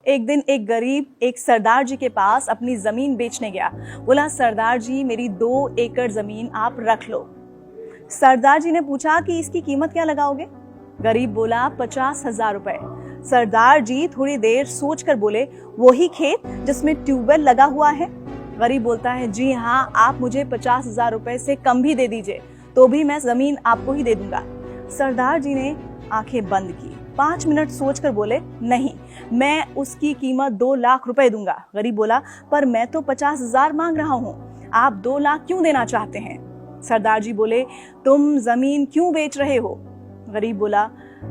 एक दिन एक गरीब एक सरदार जी के पास अपनी जमीन बेचने गया। बोला, सरदार जी मेरी 2 एकड़ जमीन आप रख लो। सरदार जी ने पूछा कि इसकी कीमत क्या लगाओगे? गरीब बोला, 50,000 रुपए। सरदार जी थोड़ी देर सोचकर बोले, वही खेत जिसमें ट्यूबवेल लगा हुआ है? गरीब बोलता है, जी हाँ, आप मुझे 50,000 रुपए से कम भी दे दीजिए तो भी मैं जमीन आपको ही दे दूंगा। सरदार जी ने आंखें बंद की, 5 मिनट सोचकर बोले, नहीं, मैं उसकी कीमत 2 लाख रुपए दूंगा। गरीब बोला, पर मैं तो 50,000 मांग रहा हूँ, आप 2 लाख क्यों देना चाहते हैं? सरदार जी बोले, तुम जमीन क्यों बेच रहे हो? गरीब बोला,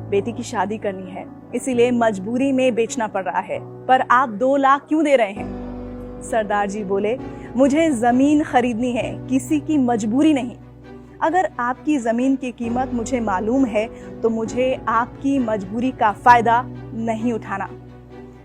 बेटी की शादी करनी है, इसीलिए मजबूरी में बेचना पड़ रहा है, पर आप 2 लाख क्यों दे रहे हैं? सरदार जी बोले, मुझे जमीन खरीदनी है, किसी की मजबूरी नहीं। अगर आपकी जमीन की कीमत मुझे मालूम है तो मुझे आपकी मजबूरी का फायदा नहीं उठाना।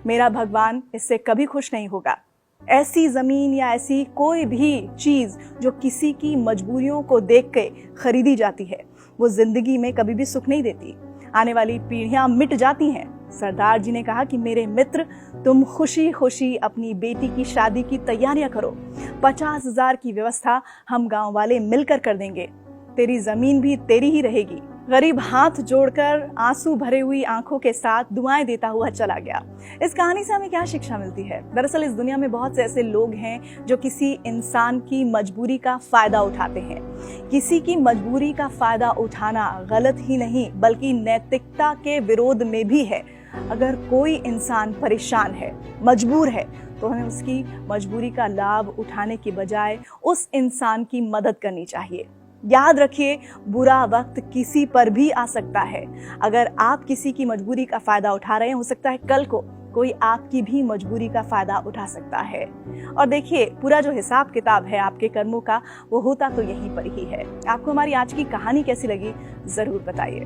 मेरा भगवान इससे कभी खुश नहीं होगा। ऐसी जमीन या ऐसी कोई भी चीज जो किसी की मजबूरियों को देख के खरीदी जाती है, वो जिंदगी में कभी भी सुख नहीं देती। आने वाली पीढ़ियां मिट जाती हैं। सरदार जी ने कहा कि मेरे मित्र, तुम खुशी खुशी अपनी बेटी की शादी की तैयारियां करो। 50,000 की व्यवस्था हम गांव वाले मिलकर कर देंगे। तेरी जमीन भी तेरी ही रहेगी। गरीब हाथ जोड़कर आंसू भरे हुई आंखों के साथ दुआएं देता हुआ चला गया। इस कहानी से हमें क्या शिक्षा मिलती है? दरअसल इस दुनिया में बहुत से ऐसे लोग हैं जो किसी इंसान की मजबूरी का फायदा उठाते हैं। किसी की मजबूरी का फायदा उठाना गलत ही नहीं बल्कि नैतिकता के विरोध में भी है। अगर कोई इंसान परेशान है, मजबूर है, तो हमें उसकी मजबूरी का लाभ उठाने के बजाय उस इंसान की मदद करनी चाहिए। याद रखिए, बुरा वक्त किसी पर भी आ सकता है। अगर आप किसी की मजबूरी का फायदा उठा रहे हैं, हो सकता है कल को कोई आपकी भी मजबूरी का फायदा उठा सकता है। और देखिए, पूरा जो हिसाब किताब है आपके कर्मों का, वो होता तो यहीं पर ही है। आपको हमारी आज की कहानी कैसी लगी, जरूर बताइए।